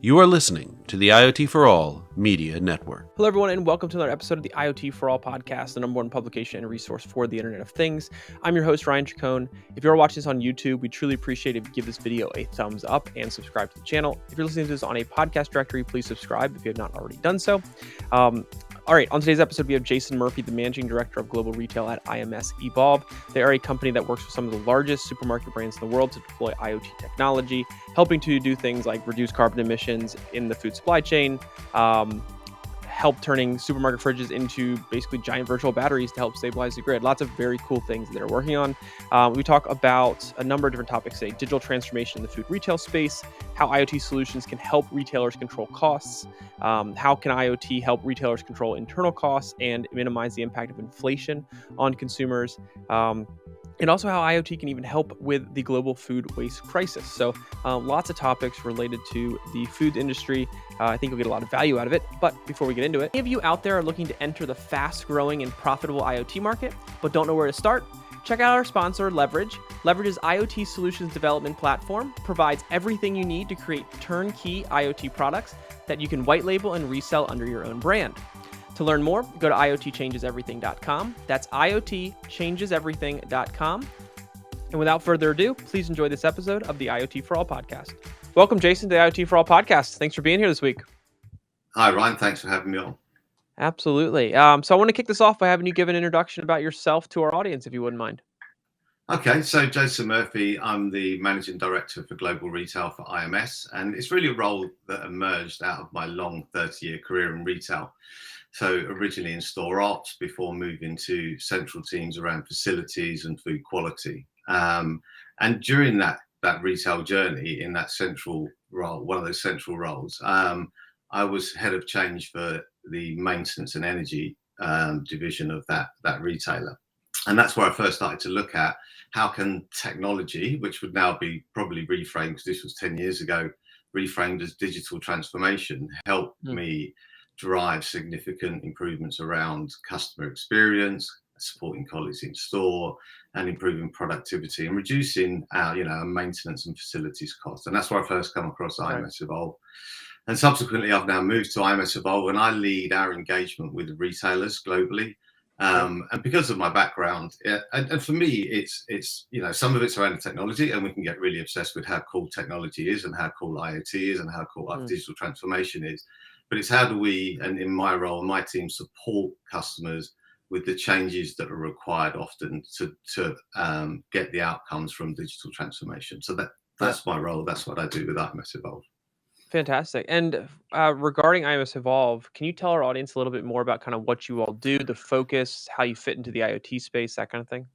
You are listening to the IoT for All Media Network. Hello, everyone, and welcome to another episode of the IoT for All podcast, the number one publication and resource for the Internet of Things. I'm your host, Ryan Chacon. If you're watching this on YouTube, we truly appreciate it if you give this video a thumbs up and subscribe to the channel. If you're listening to this on a podcast directory, please subscribe if you have not already done so. All right, on today's episode, we have Jason Murphy, the Managing Director of Global Retail at IMS Evolve. They are a company that works with some of the largest supermarket brands in the world to deploy IoT technology, helping to do things like reduce carbon emissions in the food supply chain, help turning supermarket fridges into basically giant virtual batteries to help stabilize the grid. Lots of very cool things that they're working on. We talk about a number of different topics today: digital transformation in the food retail space, how IoT solutions can help retailers control costs, how can IoT help retailers control internal costs and minimize the impact of inflation on consumers, and also how IoT can even help with the global food waste crisis. So lots of topics related to the food industry. I think you'll get a lot of value out of it. But before we get into it, any of you out there are looking to enter the fast-growing and profitable IoT market, but don't know where to start? Check out our sponsor, Leverage. Leverage's IoT solutions development platform provides everything you need to create turnkey IoT products that you can white label and resell under your own brand. To learn more, go to iotchangeseverything.com. That's iotchangeseverything.com. And without further ado, please enjoy this episode of the IoT for All podcast. Welcome, Jason, to the IoT for All podcast. Thanks for being here this week. Hi, Ryan. Thanks for having me on. Absolutely. So I want to kick this off by having you give an introduction about yourself to our audience, if you wouldn't mind. Okay, so Jason Murphy, I'm the Managing Director for Global Retail for IMS, and it's really a role that emerged out of my long 30-year career in retail. So originally in store ops before moving to central teams around facilities and food quality. And during that retail journey in that central role, one of those central roles, I was head of change for the maintenance and energy division of that retailer. And that's where I first started to look at how can technology, which would now be probably reframed, because this was 10 years ago, reframed as digital transformation, help me drive significant improvements around customer experience, supporting colleagues in store, and improving productivity and reducing our maintenance and facilities costs. And that's where I first come across IMS Evolve. And subsequently, I've now moved to IMS Evolve, and I lead our engagement with retailers globally. And because of my background, and for me, it's some of it's around the technology, and we can get really obsessed with how cool technology is and how cool IoT is and how cool our digital transformation is. But it's how do we, and in my role, my team, support customers with the changes that are required often to get the outcomes from digital transformation. So that's my role. That's what I do with IMS Evolve. Fantastic. And regarding IMS Evolve, can you tell our audience a little bit more about kind of what you all do, the focus, how you fit into the IoT space, that kind of thing?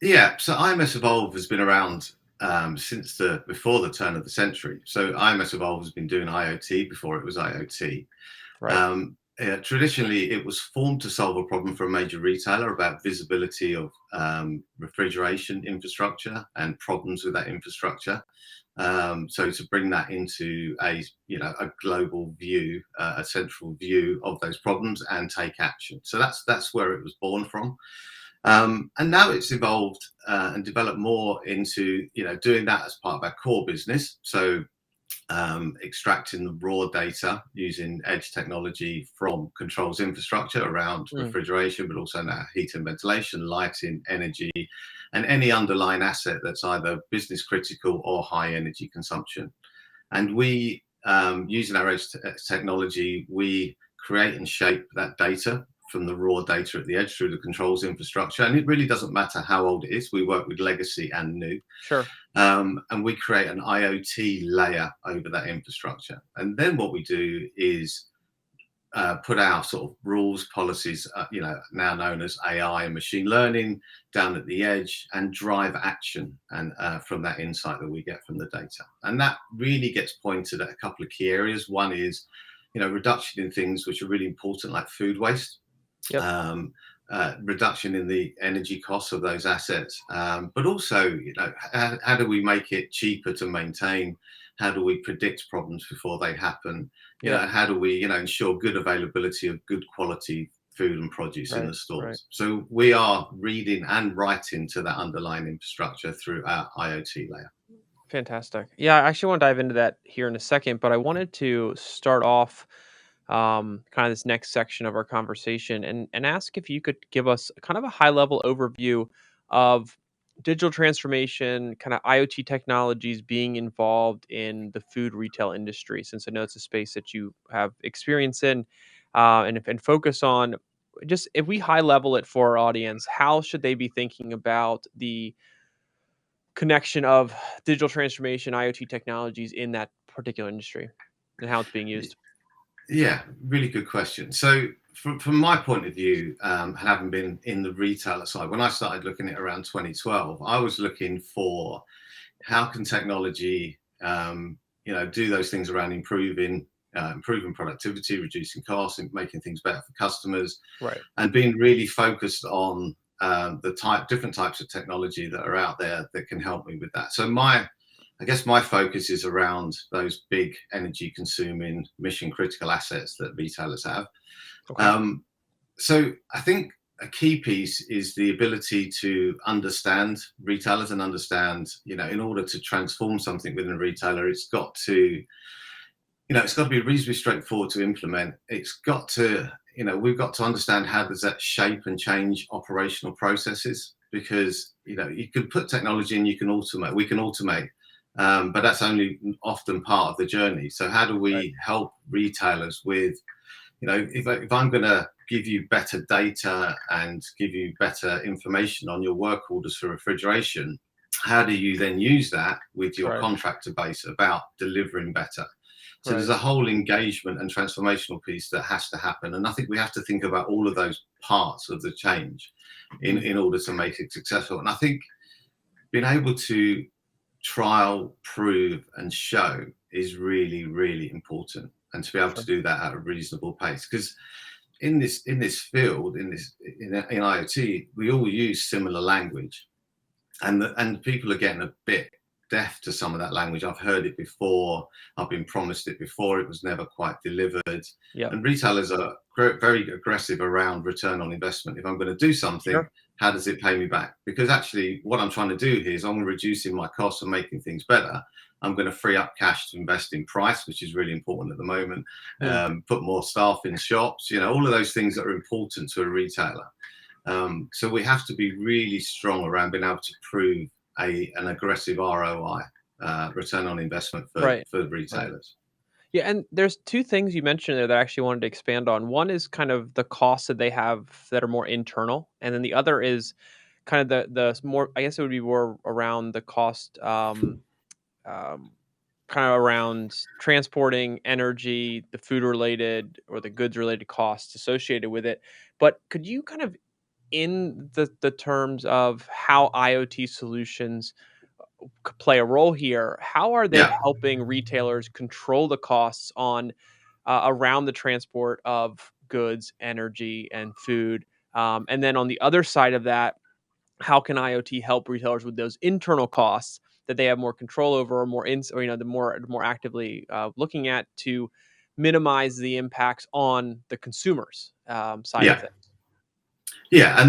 Yeah. So IMS Evolve has been around since before the turn of the century. So IMS Evolve has been doing IoT before it was IoT. Right. Traditionally, it was formed to solve a problem for a major retailer about visibility of refrigeration infrastructure and problems with that infrastructure. So to bring that into a global view, a central view of those problems and take action. So that's where it was born from. And now it's evolved and developed more into doing that as part of our core business. So extracting the raw data using edge technology from controls infrastructure around refrigeration, but also now heat and ventilation, lighting, energy, and any underlying asset that's either business critical or high energy consumption. And we, using our edge technology, we create and shape that data from the raw data at the edge through the controls infrastructure. And it really doesn't matter how old it is. We work with legacy and new. Sure. And we create an IoT layer over that infrastructure. And then what we do is put our sort of rules, policies, now known as AI and machine learning, down at the edge and drive action and from that insight that we get from the data. And that really gets pointed at a couple of key areas. One is, reduction in things which are really important, like food waste. Yep. Reduction in the energy costs of those assets, but also, how do we make it cheaper to maintain? How do we predict problems before they happen? How do we, ensure good availability of good quality food and produce in the stores? Right. So we are reading and writing to that underlying infrastructure through our IoT layer. Fantastic. Yeah, I actually want to dive into that here in a second, but I wanted to start off kind of this next section of our conversation and ask if you could give us kind of a high level overview of digital transformation, kind of IoT technologies being involved in the food retail industry, since I know it's a space that you have experience in, and focus on. Just if we high level it for our audience, how should they be thinking about the connection of digital transformation, IoT technologies in that particular industry and how it's being used? Yeah, really good question. So, from my point of view, having been in the retailer side, when I started looking at around 2012, I was looking for how can technology, do those things around improving productivity, reducing costs, and making things better for customers, Right. and being really focused on different types of technology that are out there that can help me with that. So I guess my focus is around those big energy consuming mission critical assets that retailers have. Okay. Um, so I think a key piece is the ability to understand retailers and understand, in order to transform something within a retailer, it's got to be reasonably straightforward to implement. It's got to, we've got to understand how does that shape and change operational processes, because, you can put technology and we can automate, but that's only often part of the journey. So how do Right. we help retailers with, if I'm going to give you better data and give you better information on your work orders for refrigeration, how do you then use that with your Right. contractor base about delivering better? So Right. there's a whole engagement and transformational piece that has to happen. And I think we have to think about all of those parts of the change in order to make it successful. And I think being able to trial, prove, and show is really, really important. And to be able Sure. to do that at a reasonable pace. Because in this field, in IoT, we all use similar language. And people are getting a bit deaf to some of that language. I've heard it before. I've been promised it before. It was never quite delivered. Yeah. And retailers are very aggressive around return on investment. If I'm going to do something, Sure. how does it pay me back? Because actually, what I'm trying to do here is I'm reducing my costs and making things better. I'm going to free up cash to invest in price, which is really important at the moment. Put more staff in shops. All of those things that are important to a retailer. So we have to be really strong around being able to prove an aggressive ROI, return on investment for Right. retailers. Yeah, and there's two things you mentioned there that I actually wanted to expand on. One is kind of the costs that they have that are more internal, and then the other is kind of the more, I guess it would be more around the cost, um, kind of around transporting energy, the food related or the goods related costs associated with it. But could you kind of, in the terms of how IoT solutions play a role here, how are they Yeah, helping retailers control the costs on around the transport of goods, energy, and food? And then on the other side of that, how can IoT help retailers with those internal costs that they have more control over, or the more actively looking at to minimize the impacts on the consumers side of yeah, things? yeah,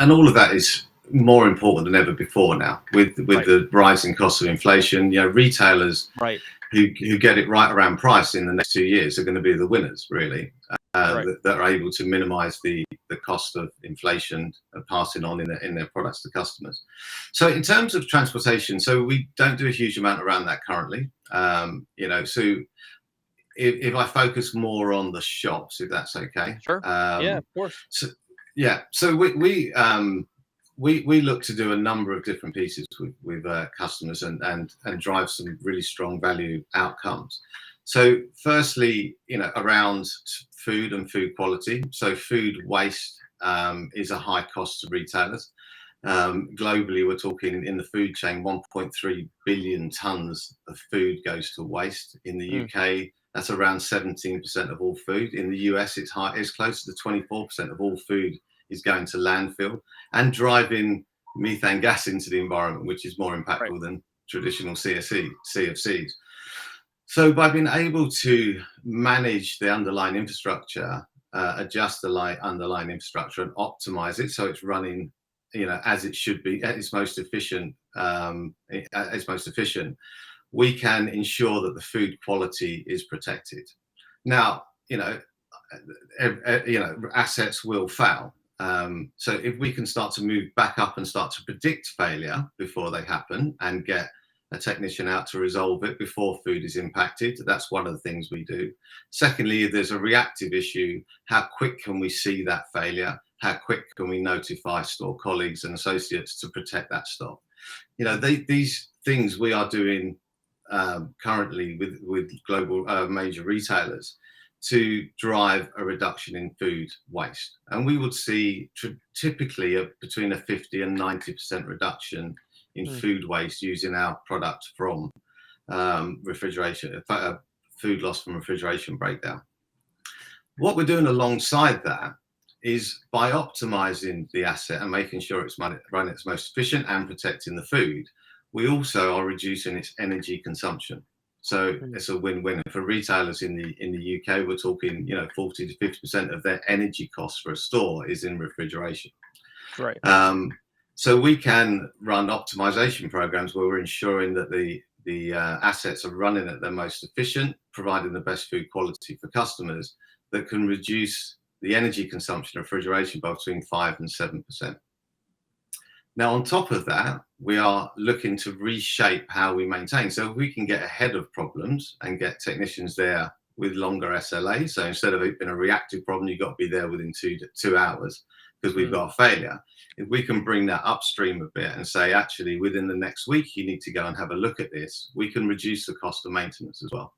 and all of that is more important than ever before now with Right. the rising cost of inflation. Retailers Right. who get it right around price in the next 2 years are going to be the winners, really, Right. that are able to minimise the cost of inflation passing on in their products to customers. So in terms of transportation, so we don't do a huge amount around that currently. So if I focus more on the shops, if that's okay. Sure. Yeah, of course. So yeah, so we look to do a number of different pieces with customers and drive some really strong value outcomes. So firstly, around food and food quality. So food waste is a high cost to retailers. Globally, we're talking in the food chain, 1.3 billion tons of food goes to waste. In the UK, that's around 17% of all food. In the US, it's closer to 24% of all food is going to landfill and driving methane gas into the environment, which is more impactful than traditional CFCs. So by being able to manage the underlying infrastructure, adjust the underlying infrastructure and optimize it so it's running, as it should be at its most efficient is most efficient, we can ensure that the food quality is protected. Now, assets will fail. So if we can start to move back up and start to predict failure before they happen and get a technician out to resolve it before food is impacted, that's one of the things we do. Secondly, if there's a reactive issue, how quick can we see that failure? How quick can we notify store colleagues and associates to protect that stock? These things we are doing currently with global major retailers to drive a reduction in food waste. And we would see typically between a 50 and 90% reduction in food waste using our product from refrigeration, food loss from refrigeration breakdown. What we're doing alongside that is by optimizing the asset and making sure it's running its most efficient and protecting the food, we also are reducing its energy consumption. So it's a win-win. For retailers in the UK, we're talking 40 to 50% of their energy costs for a store is in refrigeration. Right. So we can run optimization programs where we're ensuring that the assets are running at their most efficient, providing the best food quality for customers that can reduce the energy consumption of refrigeration by between 5 and 7%. Now, on top of that, we are looking to reshape how we maintain. So if we can get ahead of problems and get technicians there with longer SLAs, so instead of it being a reactive problem, you've got to be there within 2 hours because we've got a failure. If we can bring that upstream a bit and say, actually, within the next week, you need to go and have a look at this, we can reduce the cost of maintenance as well.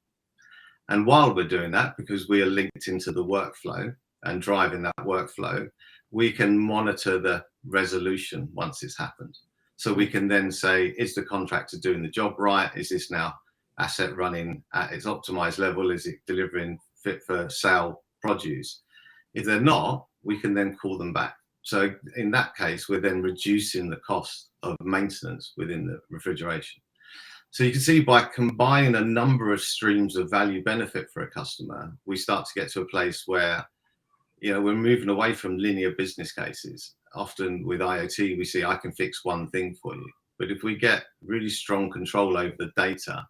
And while we're doing that, because we are linked into the workflow and driving that workflow, we can monitor the resolution once it's happened. So we can then say, is the contractor doing the job right? Is this now asset running at its optimized level? Is it delivering fit for sale produce? If they're not, we can then call them back. So in that case, we're then reducing the cost of maintenance within the refrigeration. So you can see by combining a number of streams of value benefit for a customer, we start to get to a place where we're moving away from linear business cases. Often with IoT, we see I can fix one thing for you. But if we get really strong control over the data,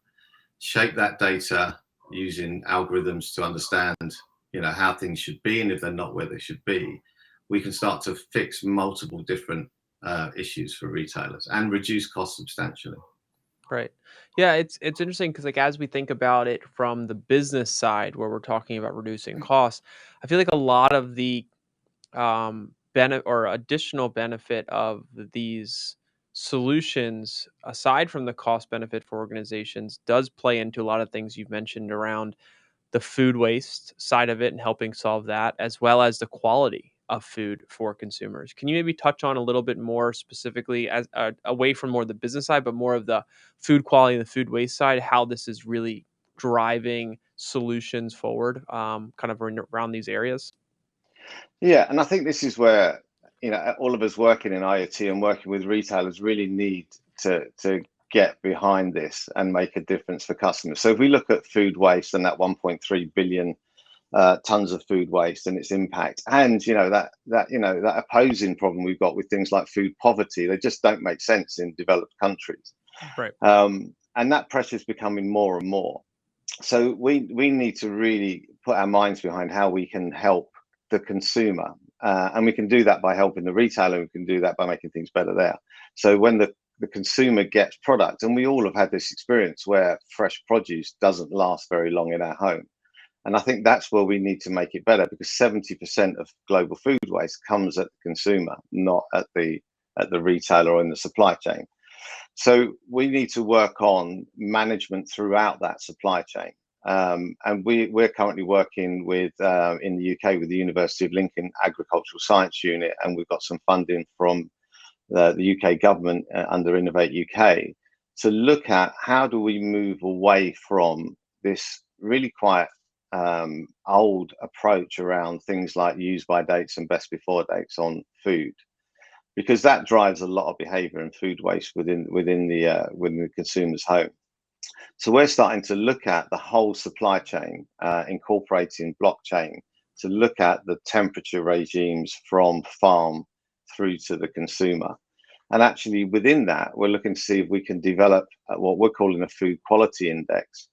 shape that data using algorithms to understand, how things should be, and if they're not where they should be, we can start to fix multiple different issues for retailers and reduce costs substantially. Right. Yeah, it's interesting because as we think about it from the business side, where we're talking about reducing costs, I feel like a lot of the benefit or additional benefit of these solutions, aside from the cost benefit for organizations, does play into a lot of things you've mentioned around the food waste side of it and helping solve that, as well as the quality of food for consumers. Can you maybe touch on a little bit more specifically, as away from more the business side, but more of the food quality and the food waste side, how this is really driving solutions forward, kind of around these areas? Yeah, and I think this is where all of us working in IoT and working with retailers really need to get behind this and make a difference for customers. So if we look at food waste and that 1.3 billion tons of food waste and its impact, and that opposing problem we've got with things like food poverty, they just don't make sense in developed countries. Right. And that pressure is becoming more and more. So we need to really put our minds behind how we can help the consumer, and we can do that by helping the retailer. We can do that by making things better there. So when the consumer gets product, and we all have had this experience where fresh produce doesn't last very long in our home, and I think that's where we need to make it better, because 70% of global food waste comes at the consumer, not at the retailer or in the supply chain. So we need to work on management throughout that supply chain. And we're currently working with in the UK with the University of Lincoln Agricultural Science Unit, and we've got some funding from the UK government under Innovate UK to look at how do we move away from this really quite old approach around things like use by dates and best before dates on food, because that drives a lot of behavior and food waste within the consumer's home. So we're starting to look at the whole supply chain, incorporating blockchain to look at the temperature regimes from farm through to the consumer. And actually within that, we're looking to see if we can develop what we're calling a food quality index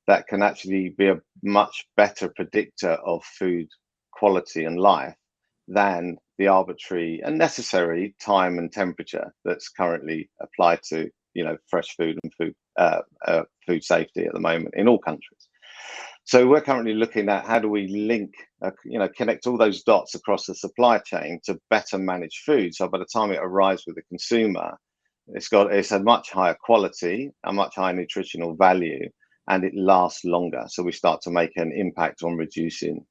that can actually be a much better predictor of food quality and life than the arbitrary and necessary time and temperature that's currently applied to, fresh food and food safety at the moment in all countries. So we're currently looking at how do we link, connect all those dots across the supply chain to better manage food. So by the time it arrives with the consumer, it's a much higher quality, a much higher nutritional value, and it lasts longer. So we start to make an impact on reducing,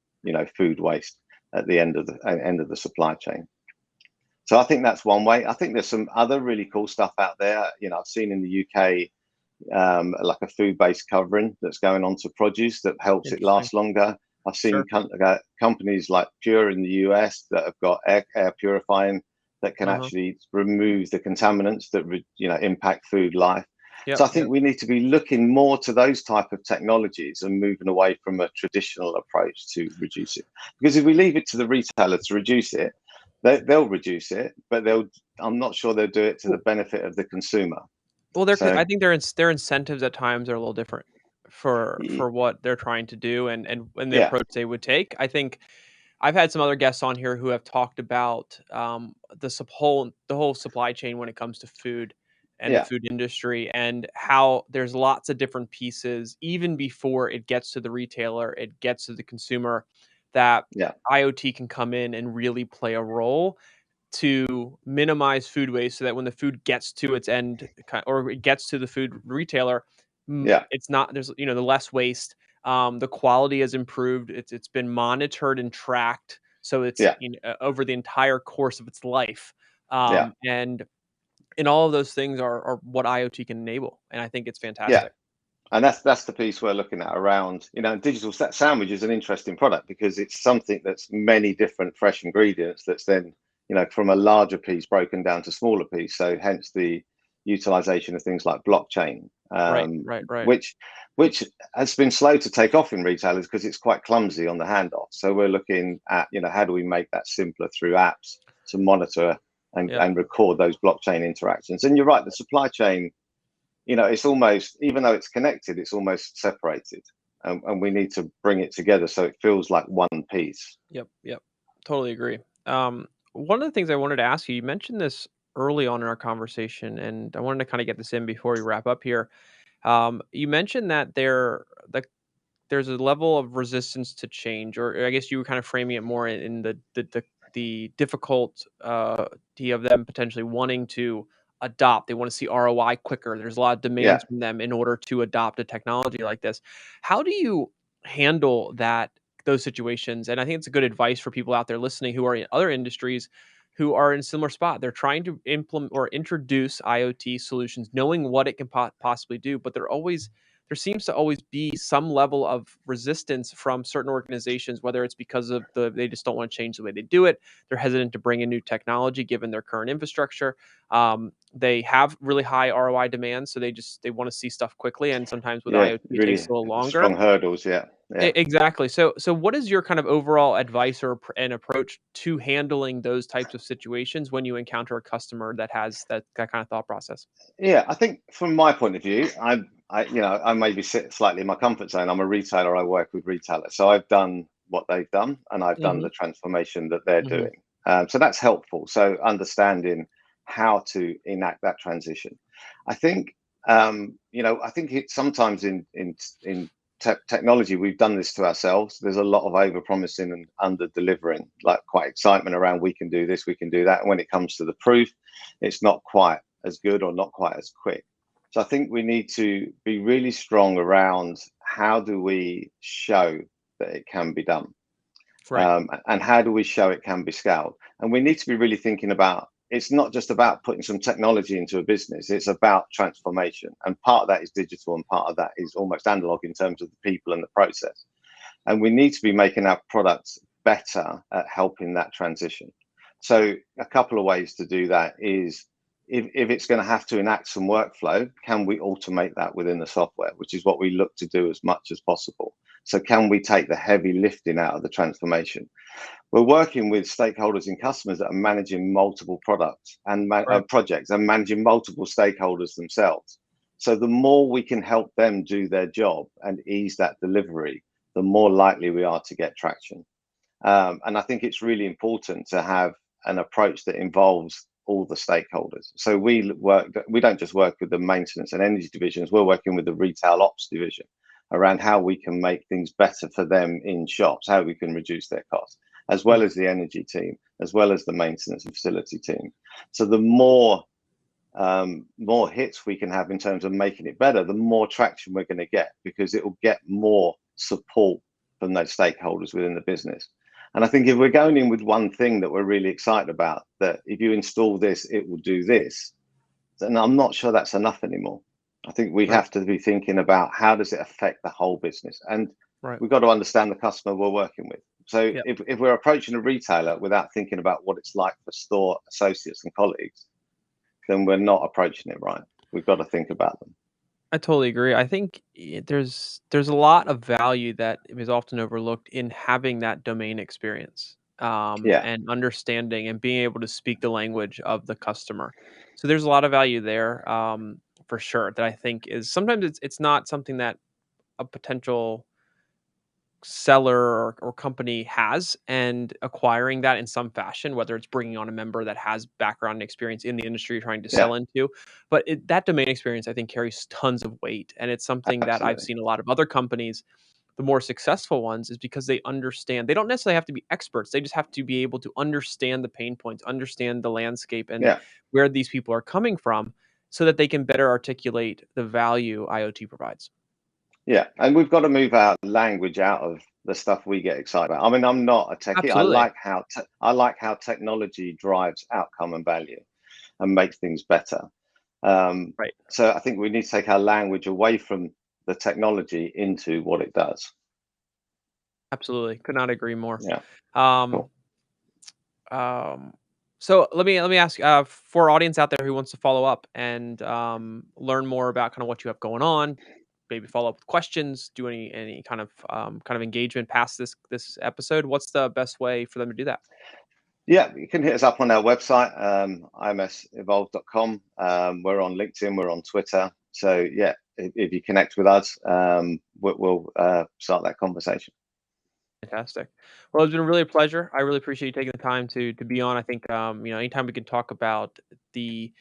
food waste at the end of the supply chain. So I think that's one way. I think there's some other really cool stuff out there. I've seen in the UK like a food-based covering that's going on to produce that helps it last longer. I've seen companies like Pure in the US that have got air purifying that can actually remove the contaminants that impact food life. So I think we need to be looking more to those type of technologies and moving away from a traditional approach to reduce it. Because if we leave it to the retailer to reduce it, they'll reduce it, but I'm not sure they'll do it to the benefit of the consumer. Well, I think their incentives at times are a little different for what they're trying to do and the approach they would take. I think I've had some other guests on here who have talked about the whole supply chain when it comes to food and the food industry, and how there's lots of different pieces even before it gets to the retailer, it gets to the consumer, that IoT can come in and really play a role to minimize food waste, so that when the food gets to its end, or it gets to the food retailer, it's not, there's the less waste. The quality has improved. It's been monitored and tracked, so it's over the entire course of its life. And all of those things are what IoT can enable, and I think it's fantastic. And that's the piece we're looking at around, digital sandwich is an interesting product because it's something that's many different fresh ingredients that's then, from a larger piece broken down to smaller piece. So hence the utilization of things like blockchain, which has been slow to take off in retailers because it's quite clumsy on the handoff. So we're looking at, how do we make that simpler through apps to monitor and record those blockchain interactions. And you're right, the supply chain, it's almost, even though it's connected, it's almost separated. And we need to bring it together so it feels like one piece. Yep. Totally agree. One of the things I wanted to ask you, you mentioned this early on in our conversation, and I wanted to kind of get this in before we wrap up here. You mentioned that there's a level of resistance to change, or I guess you were kind of framing it more in the difficulty of them potentially wanting to adopt. They want to see ROI quicker. There's a lot of demands from them in order to adopt a technology like this. How do you handle those situations? And I think it's a good advice for people out there listening who are in other industries who are in a similar spot. They're trying to implement or introduce IoT solutions, knowing what it can possibly do, but there seems to always be some level of resistance from certain organizations, whether it's because of they just don't want to change the way they do it. They're hesitant to bring in new technology given their current infrastructure. They have really high ROI demands, so they want to see stuff quickly. And sometimes with IoT, it takes a little longer. Strong hurdles, Exactly. So what is your kind of overall advice and approach to handling those types of situations when you encounter a customer that has that kind of thought process? Yeah, I think from my point of view, I maybe sit slightly in my comfort zone. I'm a retailer. I work with retailers, so I've done what they've done, and I've done the transformation that they're doing. So that's helpful. So understanding how to enact that transition. I think, I think it's sometimes in technology, we've done this to ourselves. There's a lot of over promising and under delivering, like quite excitement around we can do this, we can do that. And when it comes to the proof, it's not quite as good or not quite as quick. So I think we need to be really strong around how do we show that it can be done, and how do we show it can be scaled. And we need to be really thinking about, it's not just about putting some technology into a business, it's about transformation. And part of that is digital and part of that is almost analog in terms of the people and the process. And we need to be making our products better at helping that transition. So a couple of ways to do that is if it's going to have to enact some workflow, can we automate that within the software, which is what we look to do as much as possible. So can we take the heavy lifting out of the transformation? We're working with stakeholders and customers that are managing multiple products and projects and managing multiple stakeholders themselves. So the more we can help them do their job and ease that delivery, the more likely we are to get traction. And I think it's really important to have an approach that involves all the stakeholders. So we don't just work with the maintenance and energy divisions, we're working with the retail ops division around how we can make things better for them in shops, how we can reduce their costs, as well as the energy team, as well as the maintenance and facility team. So the more hits we can have in terms of making it better, the more traction we're going to get, because it will get more support from those stakeholders within the business. And I think if we're going in with one thing that we're really excited about, that if you install this, it will do this, then I'm not sure that's enough anymore. I think we have to be thinking about how does it affect the whole business? And we've got to understand the customer we're working with. So if we're approaching a retailer without thinking about what it's like for store associates and colleagues, then we're not approaching it right. We've got to think about them. I totally agree. I think there's a lot of value that is often overlooked in having that domain experience, and understanding and being able to speak the language of the customer. So there's a lot of value there, for sure, that I think is sometimes it's not something that a potential seller or company has, and acquiring that in some fashion, whether it's bringing on a member that has background and experience in the industry you're trying to sell into. But that domain experience, I think, carries tons of weight. And it's something that I've seen a lot of other companies, the more successful ones, is because they understand. They don't necessarily have to be experts. They just have to be able to understand the pain points, understand the landscape, and where these people are coming from, so that they can better articulate the value IoT provides. Yeah, and we've got to move our language out of the stuff we get excited about. I mean, I'm not a techie. Absolutely. I like how technology drives outcome and value and makes things better. So I think we need to take our language away from the technology into what it does. Absolutely, could not agree more. Yeah. Cool. So let me ask, for our audience out there who wants to follow up and learn more about kind of what you have going on, maybe follow up with questions, do any kind of engagement past this episode, what's the best way for them to do that? Yeah, you can hit us up on our website, imsevolve.com. We're on LinkedIn, we're on Twitter. So yeah, if you connect with us, we'll start that conversation. Fantastic. Well, it's been really a pleasure. I really appreciate you taking the time to be on. I think anytime we can talk about the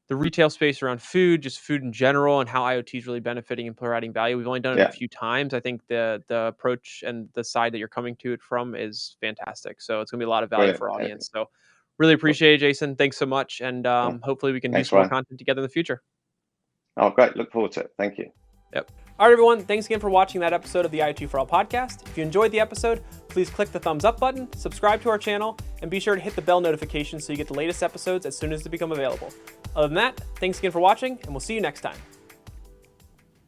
retail space around food, just food in general, and how IoT is really benefiting and providing value. We've only done it a few times. I think the approach and the side that you're coming to it from is fantastic. So it's gonna be a lot of value for our audience. So really appreciate it, Jason. Thanks so much. And hopefully we can do some more content together in the future. Oh, great. Look forward to it. Thank you. Yep. All right, everyone. Thanks again for watching that episode of the IoT for All podcast. If you enjoyed the episode, please click the thumbs up button, subscribe to our channel, and be sure to hit the bell notification so you get the latest episodes as soon as they become available. Other than that, thanks again for watching, and we'll see you next time.